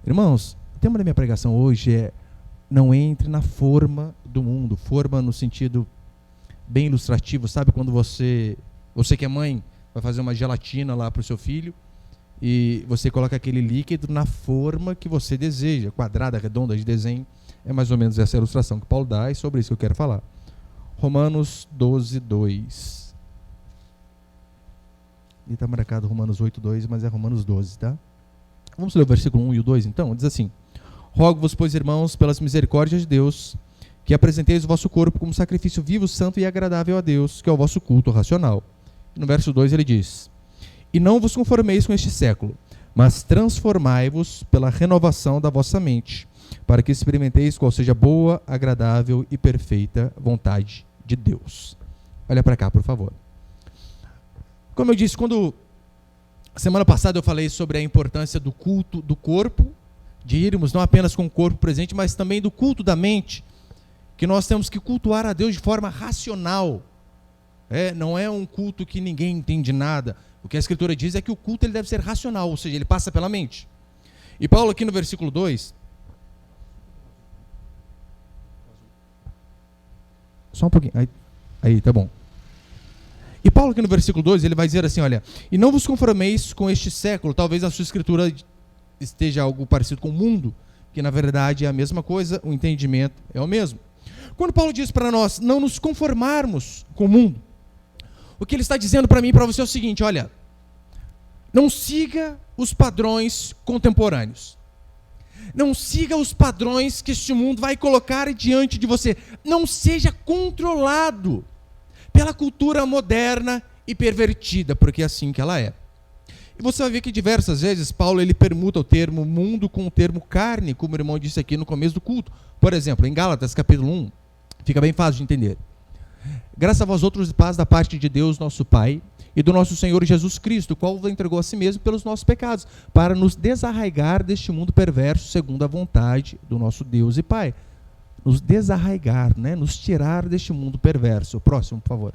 Irmãos, o tema da minha pregação hoje é: não entre na forma do mundo. Forma no sentido bem ilustrativo, sabe? Quando você que é mãe, vai fazer uma gelatina lá para o seu filho e você coloca aquele líquido na forma que você deseja, quadrada, redonda, de desenho. É mais ou menos essa ilustração que Paulo dá, e sobre isso que eu quero falar. Romanos 12, 2. E está marcado Romanos 8, 2, mas é Romanos 12, tá? Vamos ler o versículo 1 e o 2, então? Diz assim: rogo-vos, pois, irmãos, pelas misericórdias de Deus, que apresenteis o vosso corpo como sacrifício vivo, santo e agradável a Deus, que é o vosso culto racional. E no verso 2 ele diz: e não vos conformeis com este século, mas transformai-vos pela renovação da vossa mente, para que experimenteis qual seja a boa, agradável e perfeita vontade de Deus. Olha para cá, por favor. Como eu disse, semana passada eu falei sobre a importância do culto do corpo, de irmos não apenas com o corpo presente, mas também do culto da mente, que nós temos que cultuar a Deus de forma racional. Não é um culto que ninguém entende nada. O que a Escritura diz é que o culto ele deve ser racional, ou seja, ele passa pela mente. E Paulo aqui no versículo 2... Só um pouquinho. Aí, tá bom. E Paulo aqui no versículo 2, ele vai dizer assim, olha: e não vos conformeis com este século. Talvez a sua escritura esteja algo parecido com o mundo, que na verdade é a mesma coisa, o entendimento é o mesmo. Quando Paulo diz para nós não nos conformarmos com o mundo, o que ele está dizendo para mim e para você é o seguinte: olha, não siga os padrões contemporâneos. Não siga os padrões que este mundo vai colocar diante de você. Não seja controlado pela cultura moderna e pervertida, porque é assim que ela é. E você vai ver que diversas vezes Paulo ele permuta o termo mundo com o termo carne, como o irmão disse aqui no começo do culto. Por exemplo, em Gálatas capítulo 1, fica bem fácil de entender. Graças a vós outros, paz da parte de Deus, nosso Pai, e do nosso Senhor Jesus Cristo, o qual vos entregou a si mesmo pelos nossos pecados, para nos desarraigar deste mundo perverso, segundo a vontade do nosso Deus e Pai. Nos desarraigar, nos tirar deste mundo perverso. O próximo, por favor.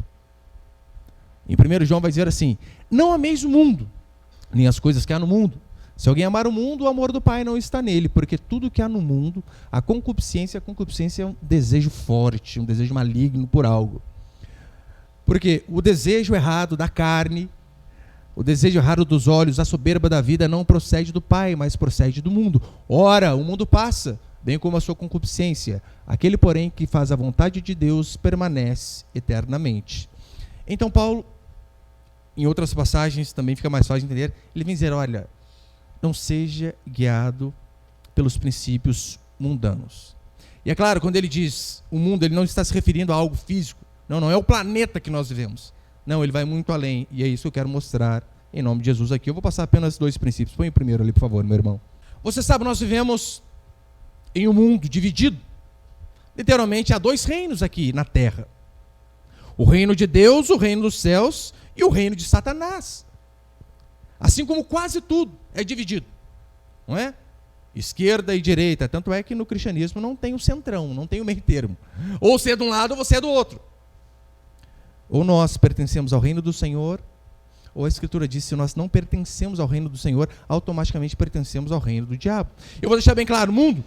Em 1 João vai dizer assim: não ameis o mundo, nem as coisas que há no mundo. Se alguém amar o mundo, o amor do Pai não está nele, porque tudo que há no mundo, a concupiscência é um desejo forte, um desejo maligno por algo. Porque o desejo errado da carne, o desejo errado dos olhos, a soberba da vida não procede do Pai, mas procede do mundo. Ora, o mundo passa, bem como a sua concupiscência. Aquele, porém, que faz a vontade de Deus permanece eternamente. Então Paulo, em outras passagens, também fica mais fácil de entender, ele vem dizer: olha, não seja guiado pelos princípios mundanos. E é claro, quando ele diz o mundo, ele não está se referindo a algo físico. Não é o planeta que nós vivemos. Não, ele vai muito além, e é isso que eu quero mostrar em nome de Jesus aqui. Eu vou passar apenas 2 princípios. Põe o primeiro ali, por favor, meu irmão. Você sabe, nós vivemos em um mundo dividido. Literalmente há 2 reinos aqui na terra: o reino de Deus, o reino dos céus, e o reino de Satanás. Assim como quase tudo é dividido, não é? Esquerda e direita. Tanto é que no cristianismo não tem o centrão, não tem o meio termo. Ou você é de um lado ou você é do outro. Ou nós pertencemos ao reino do Senhor, ou a Escritura diz: se nós não pertencemos ao reino do Senhor, automaticamente pertencemos ao reino do diabo. Eu vou deixar bem claro: o mundo,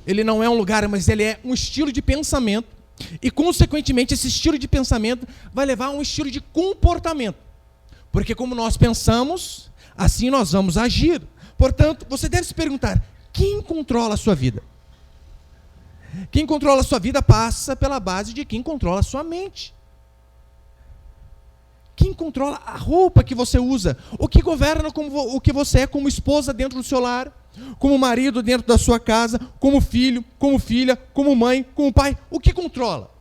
ele não é um lugar, mas ele é um estilo de pensamento, e consequentemente esse estilo de pensamento vai levar a um estilo de comportamento, porque como nós pensamos, assim nós vamos agir. Portanto, você deve se perguntar: quem controla a sua vida? Quem controla a sua vida passa pela base de quem controla a sua mente. Quem controla a roupa que você usa? O que governa o que você é como esposa dentro do seu lar? Como marido dentro da sua casa? Como filho? Como filha? Como mãe? Como pai? O que controla?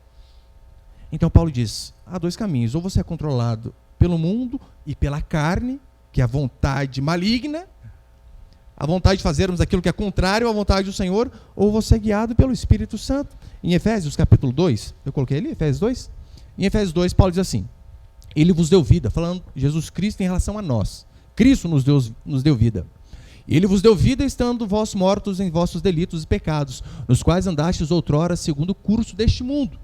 Então Paulo diz: há 2 caminhos. Ou você é controlado pelo mundo e pela carne, que é a vontade maligna, a vontade de fazermos aquilo que é contrário à vontade do Senhor, ou você é guiado pelo Espírito Santo. Em Efésios capítulo 2, eu coloquei ali, Efésios 2? Em Efésios 2, Paulo diz assim: ele vos deu vida, falando Jesus Cristo em relação a nós. Cristo nos deu vida. Ele vos deu vida estando vós mortos em vossos delitos e pecados, nos quais andastes outrora segundo o curso deste mundo.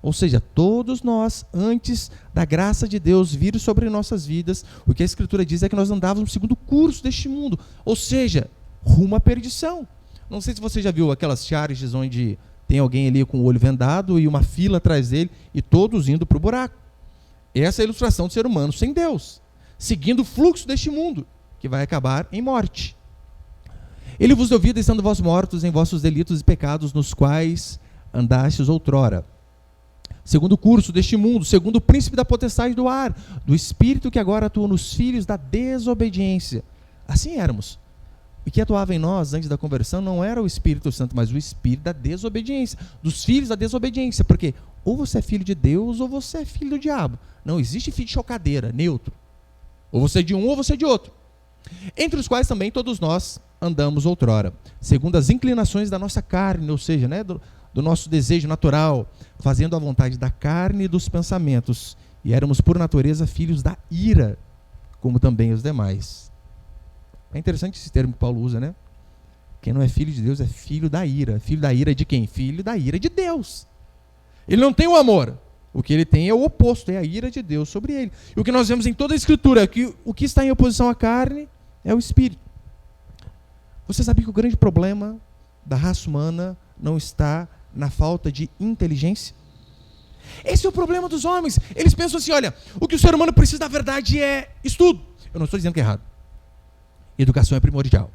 Ou seja, todos nós, antes da graça de Deus vir sobre nossas vidas, o que a Escritura diz é que nós andávamos segundo o curso deste mundo. Ou seja, rumo à perdição. Não sei se você já viu aquelas charges onde tem alguém ali com o olho vendado e uma fila atrás dele e todos indo para o buraco. Essa é a ilustração do ser humano sem Deus, seguindo o fluxo deste mundo, que vai acabar em morte. Ele vos deu vida estando vós mortos em vossos delitos e pecados, nos quais andastes outrora, segundo o curso deste mundo, segundo o príncipe da potestade do ar, do espírito que agora atua nos filhos da desobediência. Assim éramos. O que atuava em nós antes da conversão não era o Espírito Santo, mas o espírito da desobediência, dos filhos da desobediência, porque ou você é filho de Deus ou você é filho do diabo. Não existe filho de chocadeira, neutro. Ou você é de um ou você é de outro. Entre os quais também todos nós andamos outrora, segundo as inclinações da nossa carne, ou seja, do nosso desejo natural, fazendo a vontade da carne e dos pensamentos, e éramos por natureza filhos da ira, como também os demais. É interessante esse termo que Paulo usa, né? Quem não é filho de Deus é filho da ira. Filho da ira de quem? Filho da ira de Deus. Ele não tem o amor. O que ele tem é o oposto, é a ira de Deus sobre ele. E o que nós vemos em toda a Escritura é que o que está em oposição à carne é o Espírito. Você sabia que o grande problema da raça humana não está na falta de inteligência? Esse é o problema dos homens. Eles pensam assim, olha, o que o ser humano precisa, na verdade, é estudo. Eu não estou dizendo que é errado. Educação é primordial.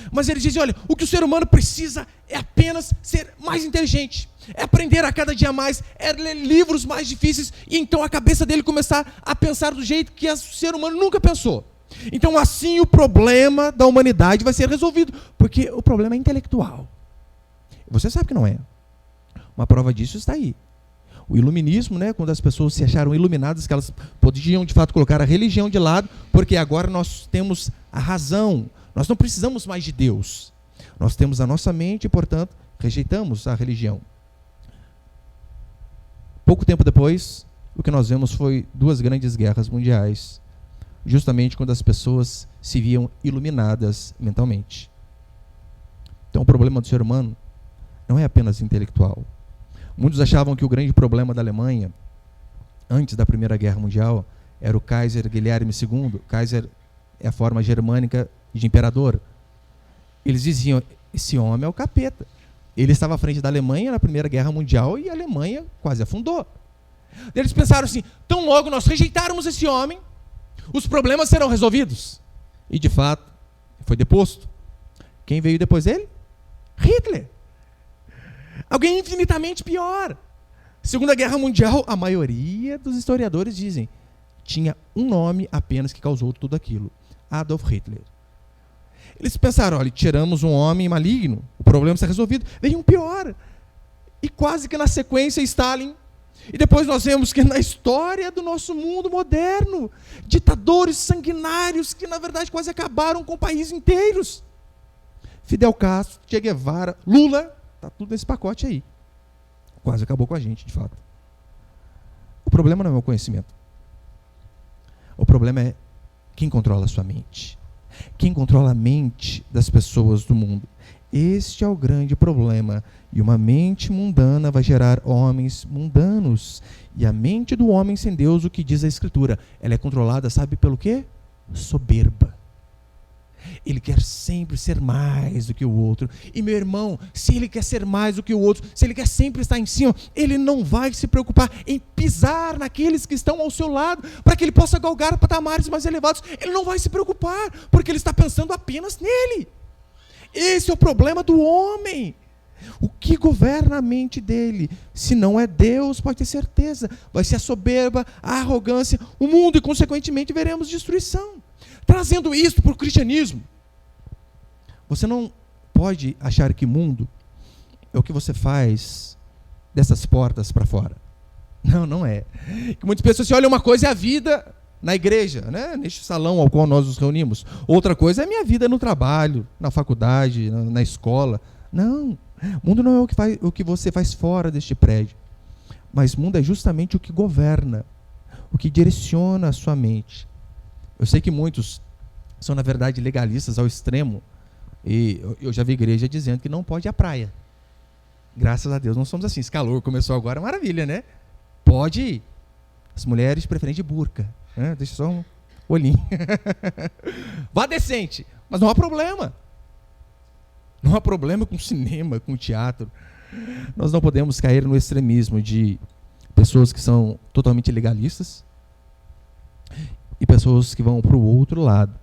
Mas eles dizem, olha, o que o ser humano precisa é apenas ser mais inteligente, é aprender a cada dia mais, é ler livros mais difíceis, e então a cabeça dele começar a pensar do jeito que o ser humano nunca pensou. Então assim o problema da humanidade vai ser resolvido, porque o problema é intelectual. Você sabe que não é. Uma prova disso está aí. O iluminismo, né, quando as pessoas se acharam iluminadas, que elas podiam de fato colocar a religião de lado, porque agora nós temos a razão, nós não precisamos mais de Deus. Nós temos a nossa mente e, portanto, rejeitamos a religião. Pouco tempo depois, o que nós vemos foi 2 grandes guerras mundiais, justamente quando as pessoas se viam iluminadas mentalmente. Então o problema do ser humano não é apenas intelectual. Muitos achavam que o grande problema da Alemanha, antes da Primeira Guerra Mundial, era o Kaiser Guilherme II. Kaiser é a forma germânica de imperador. Eles diziam, esse homem é o capeta. Ele estava à frente da Alemanha na Primeira Guerra Mundial e a Alemanha quase afundou. Eles pensaram assim, tão logo nós rejeitarmos esse homem, os problemas serão resolvidos. E de fato, foi deposto. Quem veio depois dele? Hitler. Alguém infinitamente pior. Segunda Guerra Mundial, a maioria dos historiadores dizem, tinha um nome apenas que causou tudo aquilo. Adolf Hitler. Eles pensaram, olha, tiramos um homem maligno, o problema está resolvido. Veio um pior. E quase que na sequência Stalin. E depois nós vemos que na história do nosso mundo moderno, ditadores sanguinários que na verdade quase acabaram com países inteiros. Fidel Castro, Che Guevara, Lula, está tudo nesse pacote aí. Quase acabou com a gente, de fato. O problema não é o conhecimento. O problema é quem controla a sua mente. Quem controla a mente das pessoas do mundo. Este é o grande problema. E uma mente mundana vai gerar homens mundanos. E a mente do homem sem Deus, o que diz a Escritura? Ela é controlada, sabe pelo quê? Soberba. Ele quer sempre ser mais do que o outro. E meu irmão, se ele quer ser mais do que o outro, se ele quer sempre estar em cima, ele não vai se preocupar em pisar naqueles que estão ao seu lado, para que ele possa galgar patamares mais elevados. Ele não vai se preocupar, porque ele está pensando apenas nele. Esse é o problema do homem. O que governa a mente dele? Se não é Deus, pode ter certeza, vai ser a soberba, a arrogância, o mundo, e consequentemente veremos destruição. Trazendo isso para o cristianismo, você não pode achar que mundo é o que você faz dessas portas para fora. Não, não é. Que muitas pessoas assim, olha, uma coisa é a vida na igreja, né? Neste salão ao qual nós nos reunimos. Outra coisa é a minha vida no trabalho, na faculdade, na escola. Não, mundo não é o que você faz fora deste prédio. Mas mundo é justamente o que governa, o que direciona a sua mente. Eu sei que muitos são, na verdade, legalistas ao extremo. E eu já vi igreja dizendo que não pode ir à praia. Graças a Deus não somos assim. Esse calor começou agora, maravilha, né? Pode ir. As mulheres preferem de burca. Né? Deixa só um olhinho. Vá decente. Mas não há problema. não há problema com cinema, com teatro. Nós não podemos cair no extremismo de pessoas que são totalmente legalistas e pessoas que vão para o outro lado,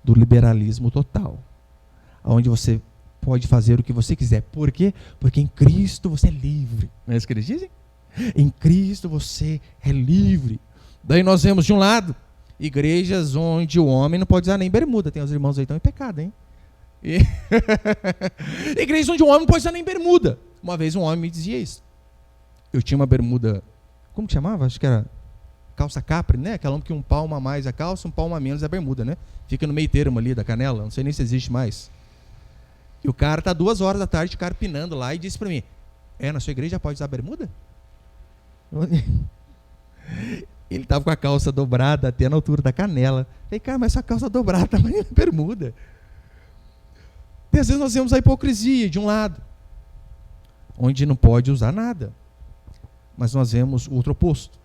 do liberalismo total, onde você pode fazer o que você quiser. Por quê? Porque em Cristo você é livre. Não é isso que eles dizem? Em Cristo você é livre. Daí nós vemos, de um lado, igrejas onde o homem não pode usar nem bermuda. Tem os irmãos aí que estão em pecado, hein? Igrejas onde o homem não pode usar nem bermuda. Uma vez um homem me dizia isso. Eu tinha uma bermuda, como que chamava? Acho que era calça capri, né? Aquela que um palmo a mais a calça, um palmo a menos a bermuda, né? Fica no meio termo ali da canela, não sei nem se existe mais. E o cara tá 2 horas da tarde carpinando lá e disse para mim: na sua igreja pode usar bermuda? Ele tava com a calça dobrada até na altura da canela. Falei, cara, mas essa calça dobrada tamanho de bermuda. E às vezes nós vemos a hipocrisia de um lado, onde não pode usar nada. Mas nós vemos o outro oposto.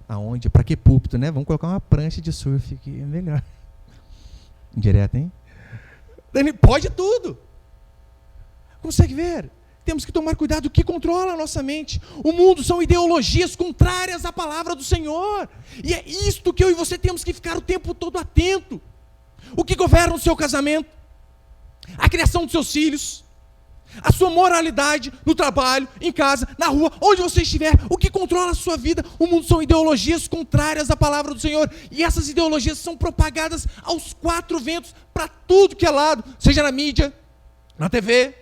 Aonde, para que púlpito, né? Vamos colocar uma prancha de surf aqui, é melhor. Indireto, hein? Ele pode tudo. Consegue ver? Temos que tomar cuidado do que controla a nossa mente. O mundo são ideologias contrárias à palavra do Senhor. E é isto que eu e você temos que ficar o tempo todo atento. O que governa o seu casamento, a criação dos seus filhos, a sua moralidade no trabalho, em casa, na rua, onde você estiver, o que controla a sua vida. O mundo são ideologias contrárias à palavra do Senhor, e essas ideologias são propagadas aos 4 ventos, para tudo que é lado, seja na mídia, na TV,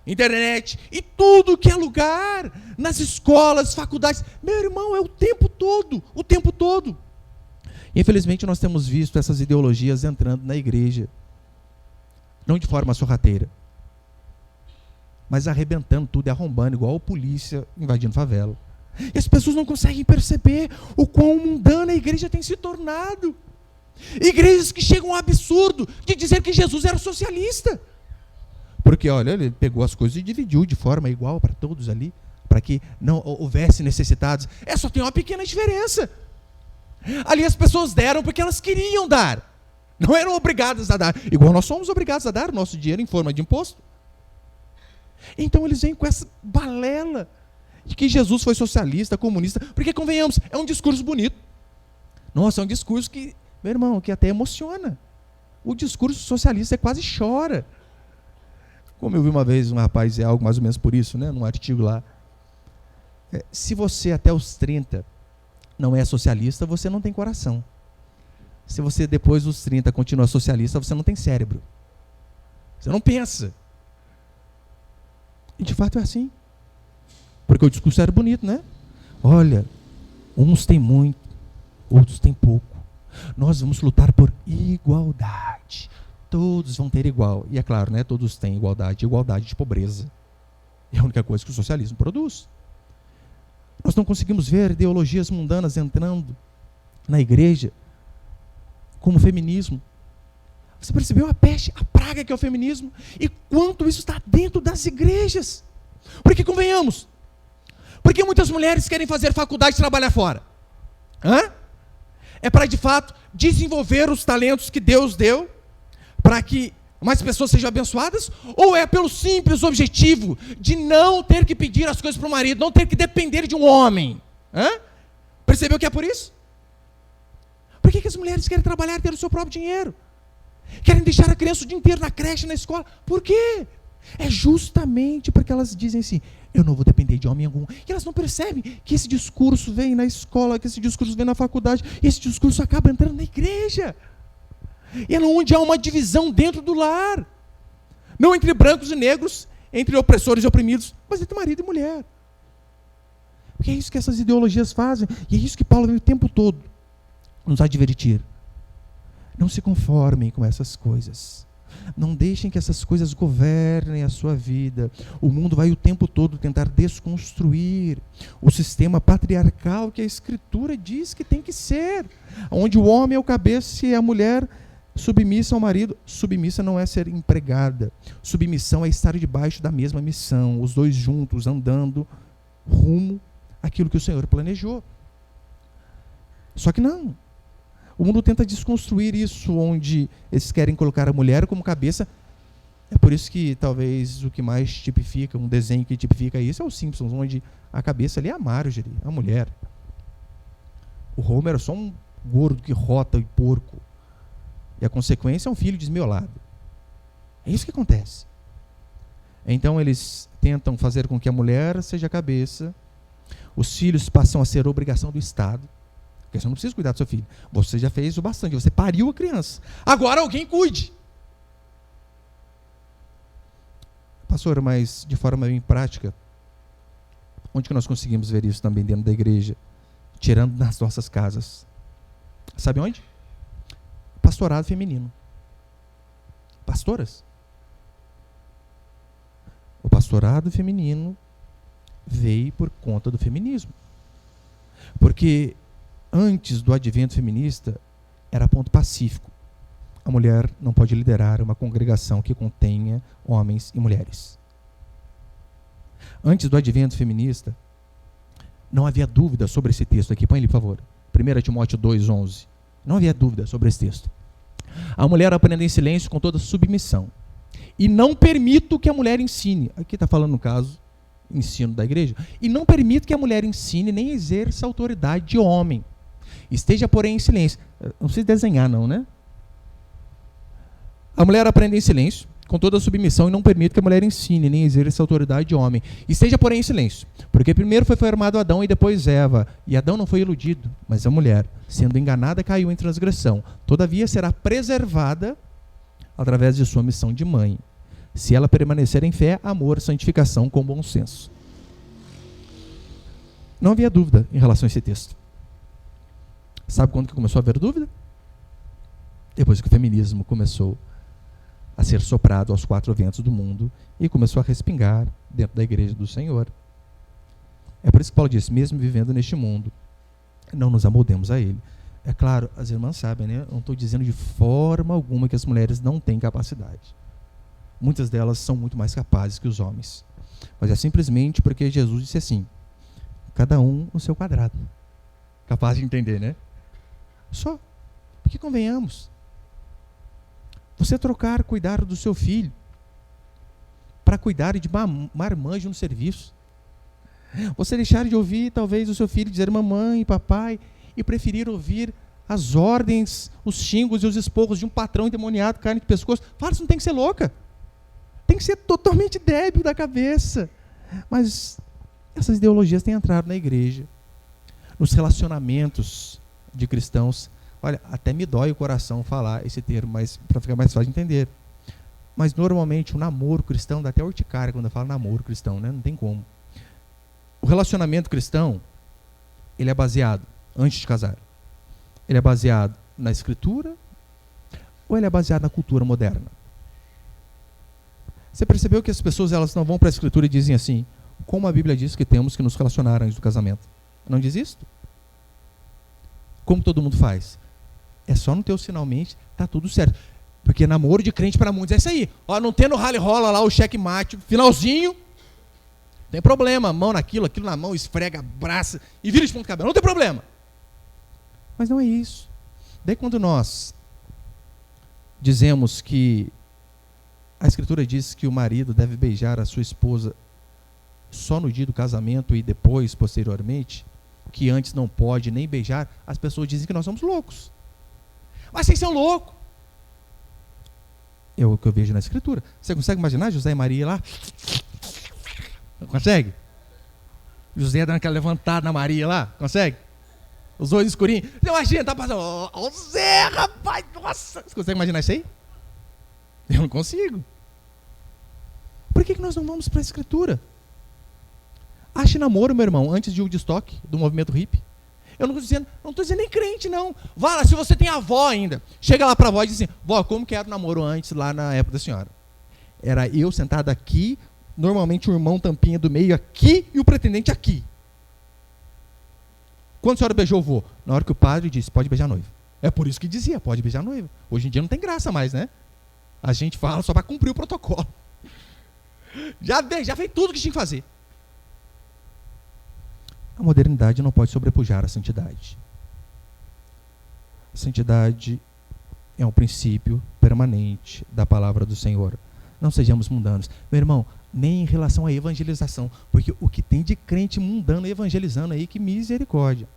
internet, e tudo que é lugar, nas escolas, faculdades. Meu irmão, é o tempo todo, o tempo todo. Infelizmente nós temos visto essas ideologias entrando na igreja, não de forma sorrateira, mas arrebentando tudo e arrombando, igual a polícia invadindo favela. E as pessoas não conseguem perceber o quão mundana a igreja tem se tornado. Igrejas que chegam ao absurdo de dizer que Jesus era socialista. Porque, olha, ele pegou as coisas e dividiu de forma igual para todos ali, para que não houvesse necessitados. Só tem uma pequena diferença. Ali as pessoas deram porque elas queriam dar. Não eram obrigadas a dar. Igual nós somos obrigados a dar o nosso dinheiro em forma de imposto. Então eles vêm com essa balela de que Jesus foi socialista, comunista, porque, convenhamos, é um discurso bonito. Nossa, é um discurso que, meu irmão, que até emociona. O discurso socialista quase chora. Como eu vi uma vez um rapaz dizer algo mais ou menos por isso, né, num artigo lá. Se você até os 30 não é socialista, você não tem coração. Se você depois dos 30 continua socialista, você não tem cérebro. Você não pensa. E de fato é assim. Porque o discurso era bonito, né? Olha, uns têm muito, outros têm pouco. Nós vamos lutar por igualdade. Todos vão ter igual. E é claro, né? Todos têm igualdade. Igualdade de pobreza. É a única coisa que o socialismo produz. Nós não conseguimos ver ideologias mundanas entrando na igreja, como o feminismo. Você percebeu a peste, a praga que é o feminismo? E quanto isso está dentro das igrejas? Porque, convenhamos, porque muitas mulheres querem fazer faculdade e trabalhar fora? É para, de fato, desenvolver os talentos que Deus deu, para que mais pessoas sejam abençoadas? Ou é pelo simples objetivo de não ter que pedir as coisas para o marido, não ter que depender de um homem? Percebeu que é por isso? Por que as mulheres querem trabalhar e ter o seu próprio dinheiro? Querem deixar a criança o dia inteiro na creche, na escola? Por quê? É justamente porque elas dizem assim: eu não vou depender de homem algum. E elas não percebem que esse discurso vem na escola, que esse discurso vem na faculdade, e esse discurso acaba entrando na igreja. E é onde há uma divisão dentro do lar. Não entre brancos e negros, entre opressores e oprimidos, mas entre marido e mulher. Porque é isso que essas ideologias fazem, e é isso que Paulo vem o tempo todo nos advertir. Não se conformem com essas coisas. Não deixem que essas coisas governem a sua vida. O mundo vai o tempo todo tentar desconstruir o sistema patriarcal que a Escritura diz que tem que ser, onde o homem é o cabeça e a mulher submissa ao marido. Submissa não é ser empregada. Submissão é estar debaixo da mesma missão, os dois juntos, andando rumo àquilo que o Senhor planejou. Só que não. O mundo tenta desconstruir isso, onde eles querem colocar a mulher como cabeça É por isso que talvez o que mais tipifica, um desenho que tipifica isso é os Simpsons, onde a cabeça ali é a Marjorie, a mulher. O Homer é só um gordo que rota e porco. E a consequência é um filho desmiolado. É isso que acontece. Então eles tentam fazer com que a mulher seja a cabeça. Os filhos passam a ser obrigação do Estado. Porque você não precisa cuidar do seu filho. Você já fez o bastante, você pariu a criança. Agora alguém cuide. Pastor, mas de forma bem prática, onde que nós conseguimos ver isso também dentro da igreja? Tirando das nossas casas. Sabe onde? Pastorado feminino. Pastoras. O pastorado feminino veio por conta do feminismo. Porque antes do advento feminista, era ponto pacífico. A mulher não pode liderar uma congregação que contenha homens e mulheres. Antes do advento feminista, não havia dúvida sobre esse texto aqui. Põe ele, por favor. 1 Timóteo 2:11. Não havia dúvida sobre esse texto. A mulher aprende em silêncio com toda submissão. E não permito que a mulher ensine. Aqui está falando, no caso, ensino da igreja. E não permito que a mulher ensine nem exerça autoridade de homem. Esteja, porém, em silêncio. Não precisa desenhar, não, né? A mulher aprende em silêncio, com toda a submissão, e não permite que a mulher ensine, nem exerça autoridade de homem. Esteja, porém, em silêncio. Porque primeiro foi formado Adão e depois Eva. E Adão não foi iludido, mas a mulher, sendo enganada, caiu em transgressão. Todavia será preservada através de sua missão de mãe, se ela permanecer em fé, amor, santificação com bom senso. Não havia dúvida em relação a esse texto. Sabe quando que começou a haver dúvida? Depois que o feminismo começou a ser soprado aos quatro ventos do mundo e começou a respingar dentro da igreja do Senhor. É por isso que Paulo diz, mesmo vivendo neste mundo, não nos amoldemos a ele. É claro, as irmãs sabem, né? Eu não estou dizendo de forma alguma que as mulheres não têm capacidade. Muitas delas são muito mais capazes que os homens. Mas é simplesmente porque Jesus disse assim, cada um no seu quadrado. Capaz de entender, né? Só, porque convenhamos, você trocar cuidar do seu filho para cuidar de marmanjo no serviço. Você deixar de ouvir, talvez, o seu filho dizer mamãe e papai e preferir ouvir as ordens, os xingos e os esporros de um patrão endemoniado, carne de pescoço. Fala, você não tem que ser louca. Tem que ser totalmente débil da cabeça. Mas essas ideologias têm entrado na igreja, nos relacionamentos de cristãos. Olha, até me dói o coração falar esse termo, mas para ficar mais fácil de entender. Mas normalmente o namoro cristão dá até urticária quando eu falo namoro cristão, né? Não tem como. O relacionamento cristão, ele é baseado, antes de casar, ele é baseado na escritura ou ele é baseado na cultura moderna? Você percebeu que as pessoas elas não vão para a escritura e dizem assim, como a Bíblia diz que temos que nos relacionar antes do casamento? Não diz isso? Como todo mundo faz? É só no teu finalmente, tá tudo certo. Porque namoro de crente para muitos é isso aí. Ó, não tendo rally rola lá o checkmate, finalzinho, tem problema, mão naquilo, aquilo na mão, esfrega, abraça e vira de ponta cabelo, não tem problema. Mas não é isso. Daí quando nós dizemos que a Escritura diz que o marido deve beijar a sua esposa só no dia do casamento e depois, posteriormente, que antes não pode nem beijar, as pessoas dizem que nós somos loucos. Mas vocês são loucos. É o que eu vejo na Escritura. Você consegue imaginar José e Maria lá? Consegue? José dando aquela levantada na Maria lá? Consegue? Os dois escurinhos. Você imagina, tá passando. Ó, Zé, rapaz, nossa. Você consegue imaginar isso aí? Eu não consigo. Por que nós não vamos para a Escritura? Ache namoro, meu irmão, antes de Woodstock, do movimento hippie. Eu não estou dizendo nem crente, não. Vá lá, se você tem avó ainda, chega lá para a avó e diz assim, vó, como que era o namoro antes, lá na época da senhora? Era eu sentado aqui, normalmente o irmão tampinha do meio aqui e o pretendente aqui. Quando a senhora beijou o vô? Na hora que o padre disse, pode beijar a noiva. É por isso que dizia, pode beijar a noiva. Hoje em dia não tem graça mais, né? A gente fala só para cumprir o protocolo. Já fez tudo que tinha que fazer. A modernidade não pode sobrepujar a santidade. A santidade é um princípio permanente da palavra do Senhor. Não sejamos mundanos. Meu irmão, nem em relação à evangelização, porque o que tem de crente mundano evangelizando aí, que misericórdia.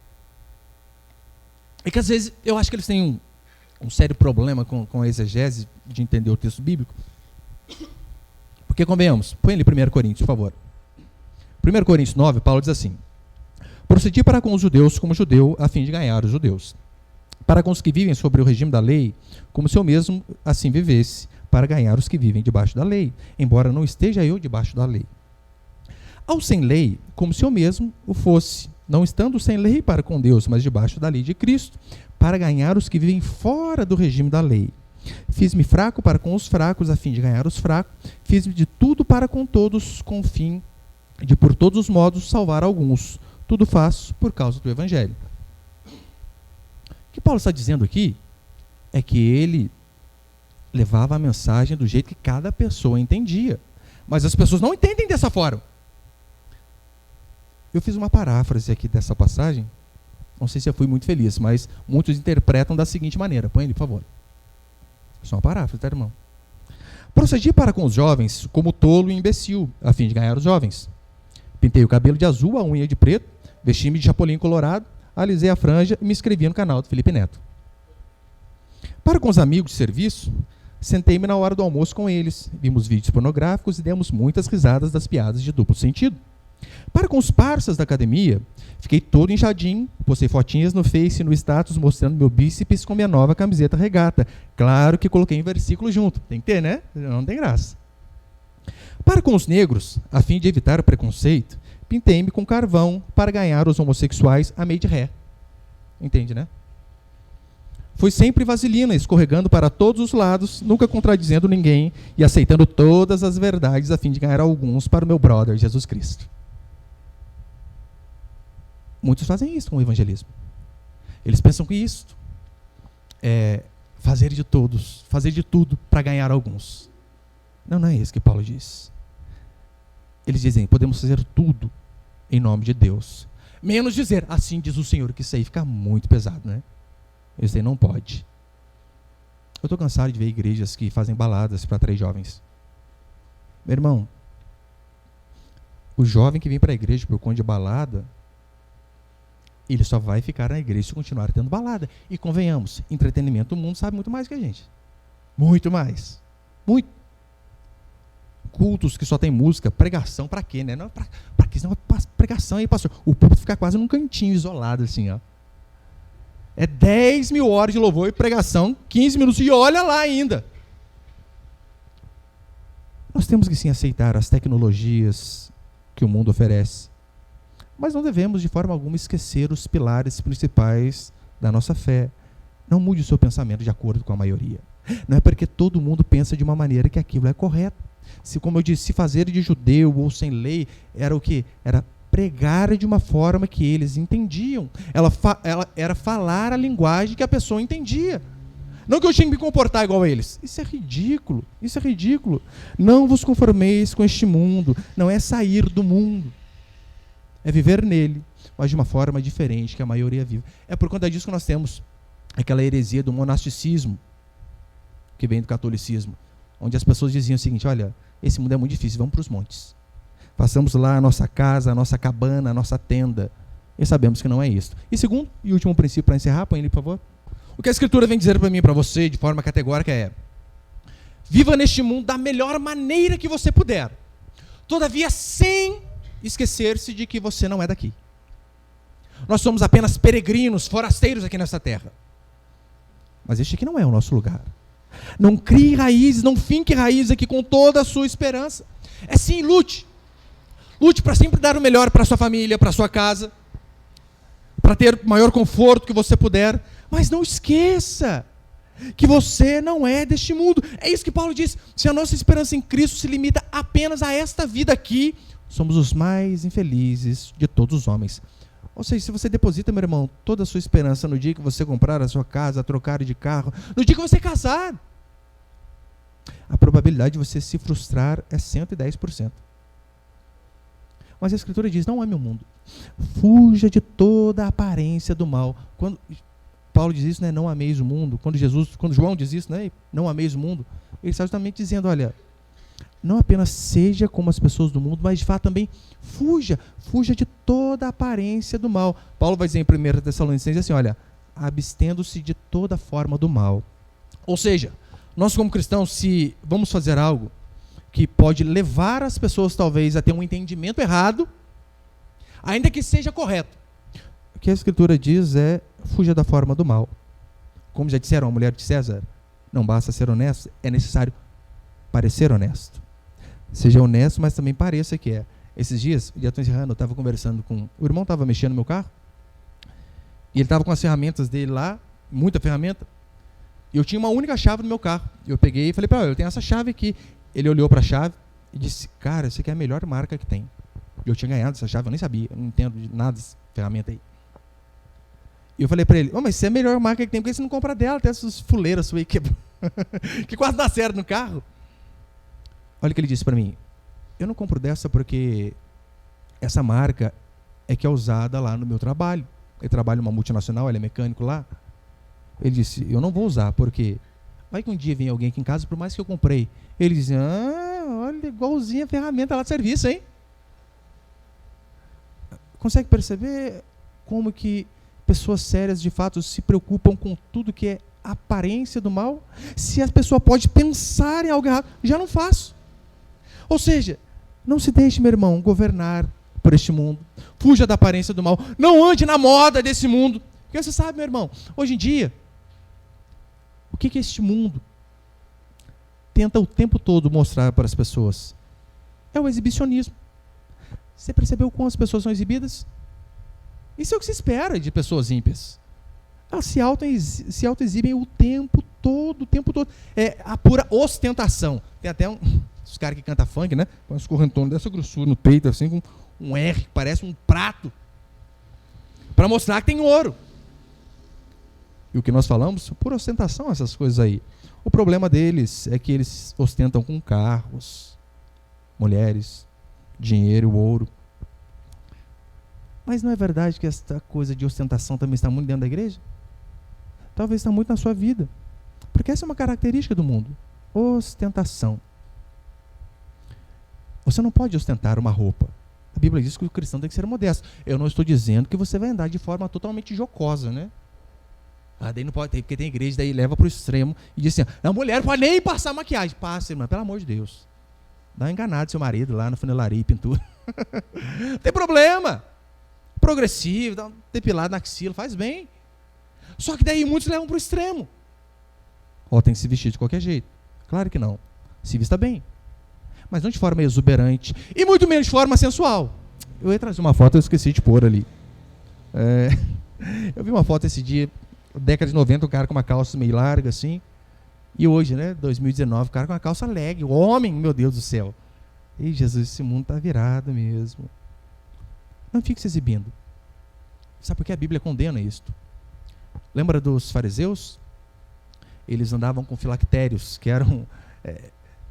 É que às vezes eu acho que eles têm um sério problema com a exegese de entender o texto bíblico. Porque, convenhamos, põe ali 1 Coríntios, por favor. 1 Coríntios 9, Paulo diz assim: procedi para com os judeus como judeu, a fim de ganhar os judeus. Para com os que vivem sobre o regime da lei, como se eu mesmo assim vivesse, para ganhar os que vivem debaixo da lei, embora não esteja eu debaixo da lei. Ao sem lei, como se eu mesmo o fosse, não estando sem lei para com Deus, mas debaixo da lei de Cristo, para ganhar os que vivem fora do regime da lei. Fiz-me fraco para com os fracos, a fim de ganhar os fracos. Fiz-me de tudo para com todos, com o fim de, por todos os modos, salvar alguns. Tudo faço por causa do Evangelho. O que Paulo está dizendo aqui é que ele levava a mensagem do jeito que cada pessoa entendia. Mas as pessoas não entendem dessa forma. Eu fiz uma paráfrase aqui dessa passagem. Não sei se eu fui muito feliz, mas muitos interpretam da seguinte maneira. Põe ele, por favor. Só uma paráfrase, tá, irmão? Procedi para com os jovens como tolo e imbecil, a fim de ganhar os jovens. Pintei o cabelo de azul, a unha de preto, vesti-me de chapolim colorado, alisei a franja e me inscrevi no canal do Felipe Neto. Para com os amigos de serviço, sentei-me na hora do almoço com eles, vimos vídeos pornográficos e demos muitas risadas das piadas de duplo sentido. Para com os parças da academia, fiquei todo inchadinho, postei fotinhas no Face e no status mostrando meu bíceps com minha nova camiseta regata. Claro que coloquei em versículo junto. Tem que ter, né? Não tem graça. Para com os negros, a fim de evitar o preconceito, pintei-me com carvão para ganhar os homossexuais a meio de ré. Entende, né? Fui sempre vaselina, escorregando para todos os lados, nunca contradizendo ninguém e aceitando todas as verdades a fim de ganhar alguns para o meu brother Jesus Cristo. Muitos fazem isso com o evangelismo. Eles pensam que isto é fazer de todos, fazer de tudo para ganhar alguns. Não é isso que Paulo diz. Eles dizem, podemos fazer tudo em nome de Deus. Menos dizer, assim diz o Senhor, que isso aí fica muito pesado, né? Isso aí não pode. Eu estou cansado de ver igrejas que fazem baladas para atrair jovens. Meu irmão, o jovem que vem para a igreja por conta de balada, ele só vai ficar na igreja se continuar tendo balada. E convenhamos, entretenimento, o mundo sabe muito mais que a gente. Muito mais. Muito. Cultos que só tem música, pregação, para quê, né? Para quê? Senão, pregação aí, pastor. O público fica quase num cantinho isolado, assim, ó. É 10 mil horas de louvor e pregação, 15 minutos, e olha lá ainda. Nós temos que sim aceitar as tecnologias que o mundo oferece. Mas não devemos de forma alguma esquecer os pilares principais da nossa fé. Não mude o seu pensamento de acordo com a maioria. Não é porque todo mundo pensa de uma maneira que aquilo é correto. Se, como eu disse, se fazer de judeu ou sem lei era o quê? Era pregar de uma forma que eles entendiam. Ela era falar a linguagem que a pessoa entendia. Não que eu tinha que me comportar igual a eles. Isso é ridículo. Isso é ridículo. Não vos conformeis com este mundo. Não é sair do mundo. É viver nele, mas de uma forma diferente que a maioria vive. É por conta disso que nós temos aquela heresia do monasticismo, que vem do catolicismo, onde as pessoas diziam o seguinte, olha, esse mundo é muito difícil, vamos para os montes. Façamos lá a nossa casa, a nossa cabana, a nossa tenda. E sabemos que não é isso. E segundo e último princípio para encerrar, põe ele, por favor. O que a Escritura vem dizer para mim e para você, de forma categórica, é: viva neste mundo da melhor maneira que você puder. Todavia, sem esquecer-se de que você não é daqui. Nós somos apenas peregrinos, forasteiros aqui nessa terra. Mas este aqui não é o nosso lugar. Não crie raízes, não finque raízes aqui com toda a sua esperança. É sim, lute. Lute para sempre dar o melhor para a sua família, para a sua casa, para ter o maior conforto que você puder. Mas não esqueça que você não é deste mundo. É isso que Paulo diz. Se a nossa esperança em Cristo se limita apenas a esta vida aqui, somos os mais infelizes de todos os homens. Ou seja, se você deposita, meu irmão, toda a sua esperança no dia que você comprar a sua casa, trocar de carro, no dia que você casar, a probabilidade de você se frustrar é 110%. Mas a Escritura diz, não ame o mundo. Fuja de toda a aparência do mal. Quando Paulo diz isso, né, não ameis o mundo. Quando João diz isso, né, não ameis o mundo, ele está justamente dizendo, olha, não apenas seja como as pessoas do mundo, mas de fato também fuja de toda a aparência do mal. Paulo vai dizer em 1 Tessalonicenses assim, olha, abstendo-se de toda forma do mal. Ou seja, nós como cristãos, se vamos fazer algo que pode levar as pessoas talvez a ter um entendimento errado, ainda que seja correto, o que a Escritura diz é, fuja da forma do mal. Como já disseram a mulher de César, não basta ser honesto, é necessário parecer honesto. Seja honesto, mas também pareça que é. Esses dias, já estou encerrando, eu estava conversando com... O irmão estava mexendo no meu carro, e ele estava com as ferramentas dele lá, muita ferramenta, e eu tinha uma única chave no meu carro. Eu peguei e falei para ele, eu tenho essa chave aqui. Ele olhou para a chave e disse, cara, essa aqui é a melhor marca que tem. Eu tinha ganhado essa chave, eu nem sabia, eu não entendo de nada dessa ferramenta aí. E eu falei para ele, mas se é a melhor marca que tem, por que você não compra dela? Até essas fuleiras suas aí que quase dá certo no carro. Olha o que ele disse para mim, eu não compro dessa porque essa marca é que é usada lá no meu trabalho. Ele trabalha numa multinacional, ele é mecânico lá. Ele disse, eu não vou usar, porque vai que um dia vem alguém aqui em casa, por mais que eu comprei, ele diz, olha, igualzinha a ferramenta lá de serviço, hein? Consegue perceber como que pessoas sérias, de fato, se preocupam com tudo que é aparência do mal? Se a pessoa pode pensar em algo errado, já não faço. Ou seja, não se deixe, meu irmão, governar por este mundo. Fuja da aparência do mal. Não ande na moda desse mundo. Porque você sabe, meu irmão, hoje em dia, o que este mundo tenta o tempo todo mostrar para as pessoas? É o exibicionismo. Você percebeu como as pessoas são exibidas? Isso é o que se espera de pessoas ímpias. Elas se auto-exibem o tempo todo. É a pura ostentação. Tem até os caras que cantam funk, né? Põe uns correntones dessa grossura no peito, assim, com um R, que parece um prato, para mostrar que tem ouro. E o que nós falamos? Pura ostentação, essas coisas aí. O problema deles é que eles ostentam com carros, mulheres, dinheiro, ouro. Mas não é verdade que esta coisa de ostentação também está muito dentro da igreja? Talvez está muito na sua vida. Porque essa é uma característica do mundo. Ostentação. Você não pode ostentar uma roupa. A Bíblia diz que o cristão tem que ser modesto. Eu não estou dizendo que você vai andar de forma totalmente jocosa, né? Daí não pode ter, porque tem igreja, daí leva para o extremo e diz assim, a mulher não pode nem passar maquiagem. Passa, irmã, pelo amor de Deus. Dá uma enganada seu marido lá na funilaria e pintura. Não tem problema. Progressivo, dá um depilado na axila, faz bem. Só que daí muitos levam para o extremo. Tem que se vestir de qualquer jeito. Claro que não. Se vista bem. Mas não de forma exuberante. E muito menos de forma sensual. Eu ia trazer uma foto, eu esqueci de pôr ali. Eu vi uma foto esse dia, década de 90, um cara com uma calça meio larga assim. E hoje, né, 2019, o cara com uma calça leg. O homem, meu Deus do céu. Ei, Jesus, esse mundo está virado mesmo. Não fique se exibindo. Sabe por que a Bíblia condena isto? Lembra dos fariseus? Eles andavam com filactérios, que eram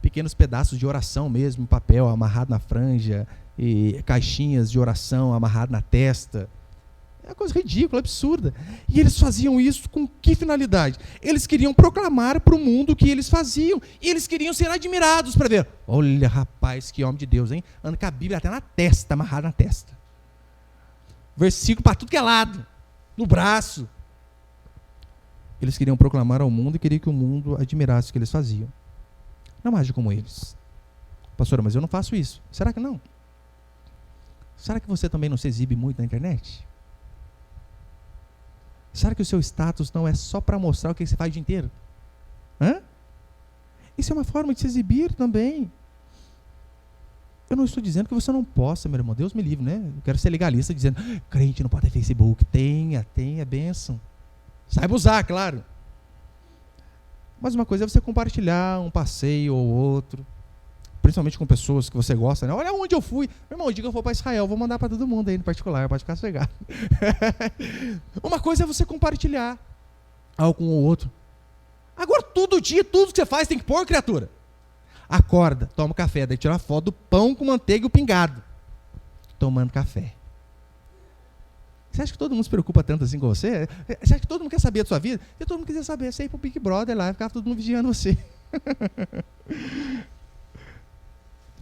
pequenos pedaços de oração mesmo, em papel amarrado na franja, e caixinhas de oração amarrado na testa. É uma coisa ridícula, absurda. E eles faziam isso com que finalidade? Eles queriam proclamar para o mundo o que eles faziam. E eles queriam ser admirados para ver. Olha, rapaz, que homem de Deus, hein? Anda com a Bíblia até na testa, amarrada na testa. Versículo para tudo que é lado. No braço. Eles queriam proclamar ao mundo e queriam que o mundo admirasse o que eles faziam. Não age como eles. Pastora, mas eu não faço isso. Será que não? Será que você também não se exibe muito na internet? Será que o seu status não é só para mostrar o que você faz o dia inteiro? Isso é uma forma de se exibir também. Eu não estou dizendo que você não possa, meu irmão. Deus me livre, né? Eu quero ser legalista dizendo, crente não pode ter Facebook. Tenha, bênção. Saiba usar, claro. Mas uma coisa é você compartilhar um passeio ou outro, principalmente com pessoas que você gosta, né? Olha onde eu fui. Meu irmão, o dia que eu for para Israel, vou mandar para todo mundo aí no particular, pode ficar sossegado. Uma coisa é você compartilhar algo com o outro. Agora, todo dia, tudo que você faz tem que pôr, criatura. Acorda, toma café, daí tira a foto do pão com manteiga e o pingado. Tomando café. Você acha que todo mundo se preocupa tanto assim com você? Você acha que todo mundo quer saber da sua vida? Se todo mundo quiser saber, você ia pro Big Brother lá, ficava todo mundo vigiando você.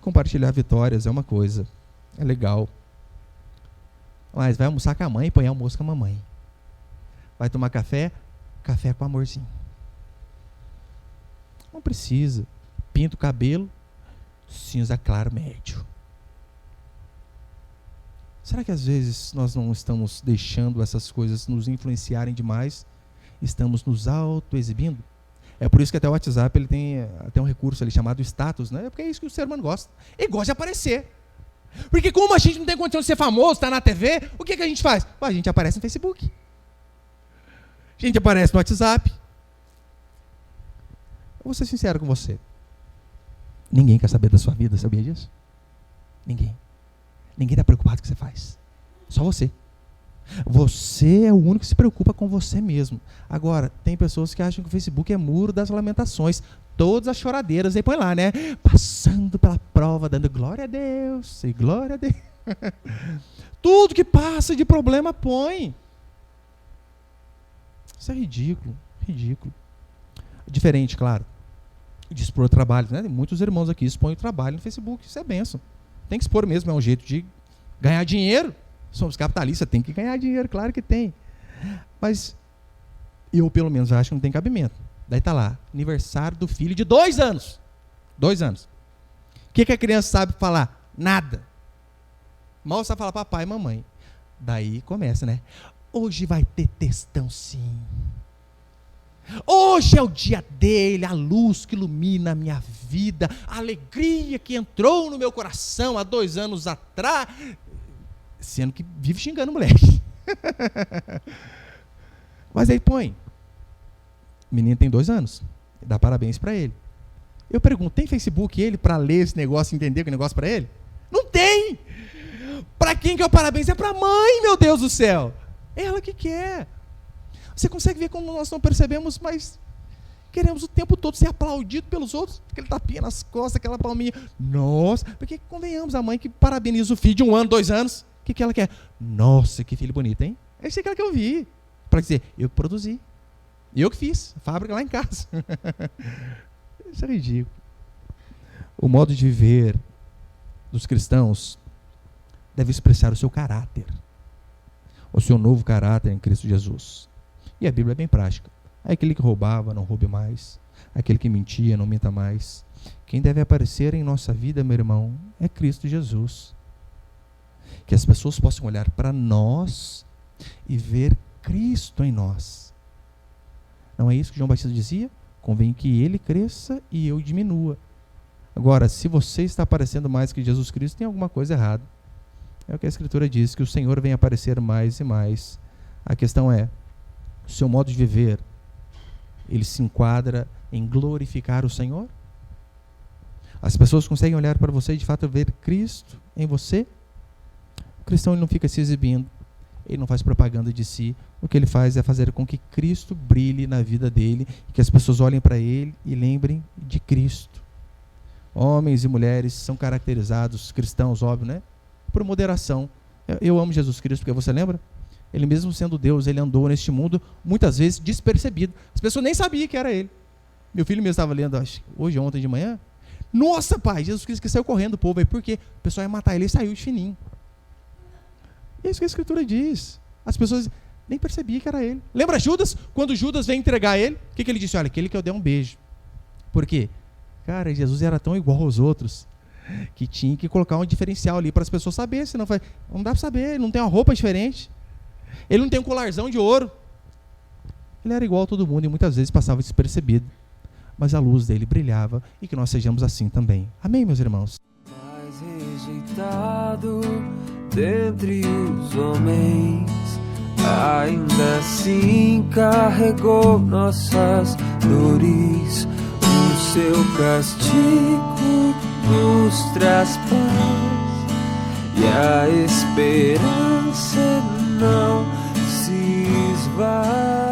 Compartilhar vitórias é uma coisa, é legal. Mas vai almoçar com a mãe, põe almoço com a mamãe. Vai tomar café, café com amorzinho. Não precisa. Pinta o cabelo, cinza claro médio. Será que às vezes nós não estamos deixando essas coisas nos influenciarem demais? Estamos nos auto-exibindo? É por isso que até o WhatsApp ele tem até um recurso ali chamado status, né? Porque é isso que o ser humano gosta. Ele gosta de aparecer. Porque como a gente não tem condição de ser famoso, está na TV, o que a gente faz? A gente aparece no Facebook. A gente aparece no WhatsApp. Eu vou ser sincero com você. Ninguém quer saber da sua vida, sabia disso? Ninguém. Ninguém está preocupado com o que você faz. Só você. Você é o único que se preocupa com você mesmo. Agora, tem pessoas que acham que o Facebook é muro das lamentações. Todas as choradeiras, aí põe lá, né? Passando pela prova, dando glória a Deus, e glória a Deus. Tudo que passa de problema, põe. Isso é ridículo, ridículo. Diferente, claro, de expor trabalho, né? Muitos irmãos aqui expõem o trabalho no Facebook, isso é bênção. Tem que expor mesmo, é um jeito de ganhar dinheiro. Somos capitalistas, tem que ganhar dinheiro, claro que tem. Mas eu, pelo menos, acho que não tem cabimento. Daí está lá, aniversário do filho de 2 anos. 2 anos. O que a criança sabe falar? Nada. Mal sabe falar papai e mamãe. Daí começa, né? Hoje vai ter textão sim. Hoje é o dia dele, a luz que ilumina a minha vida, a alegria que entrou no meu coração há 2 anos atrás. Sendo que vive xingando o moleque. Mas aí põe. O menino tem 2 anos. Dá parabéns para ele. Eu pergunto, tem Facebook ele para ler esse negócio, entender que é negócio para ele? Não tem! Para quem que é o parabéns? É para a mãe, meu Deus do céu! Ela que quer. Você consegue ver como nós não percebemos, mas queremos o tempo todo ser aplaudido pelos outros, aquele tapinha nas costas, aquela palminha. Nossa, porque convenhamos, a mãe que parabeniza o filho de 1 ano, 2 anos, o que ela quer? Nossa, que filho bonito, hein? É isso que ela quer ouvir. Para dizer, eu que produzi. Eu que fiz, fábrica lá em casa. Isso é ridículo. O modo de viver dos cristãos deve expressar o seu caráter. O seu novo caráter em Cristo Jesus. E a Bíblia é bem prática. Aquele que roubava, não roube mais. Aquele que mentia, não minta mais. Quem deve aparecer em nossa vida, meu irmão, é Cristo Jesus. Que as pessoas possam olhar para nós e ver Cristo em nós. Não é isso que João Batista dizia? Convém que ele cresça e eu diminua. Agora, se você está aparecendo mais que Jesus Cristo, tem alguma coisa errada. É o que a Escritura diz, que o Senhor vem aparecer mais e mais. A questão é, o seu modo de viver, ele se enquadra em glorificar o Senhor? As pessoas conseguem olhar para você e de fato ver Cristo em você? O cristão ele não fica se exibindo, ele não faz propaganda de si. O que ele faz é fazer com que Cristo brilhe na vida dele, que as pessoas olhem para ele e lembrem de Cristo. Homens e mulheres são caracterizados, cristãos, óbvio, né? Por moderação. Eu amo Jesus Cristo, porque você lembra? Ele mesmo sendo Deus, ele andou neste mundo muitas vezes despercebido. As pessoas nem sabiam que era ele. Meu filho mesmo estava lendo, acho, hoje, ontem de manhã. Nossa, pai, Jesus Cristo que saiu correndo do povo aí, por quê? O pessoal ia matar ele e saiu de fininho. E é isso que a Escritura diz. As pessoas nem percebiam que era ele. Lembra Judas? Quando Judas veio entregar ele, o que ele disse? Olha, aquele que eu dei um beijo. Por quê? Cara, Jesus era tão igual aos outros que tinha que colocar um diferencial ali para as pessoas saberem, senão não dá para saber, ele não tem uma roupa diferente, ele não tem um colarzão de ouro, ele era igual a todo mundo e muitas vezes passava despercebido, mas a luz dele brilhava e que nós sejamos assim também. Amém, meus irmãos? Mais rejeitado dentre os homens, ainda assim carregou nossas dores. O seu castigo nos traz paz e a esperança não se esvai.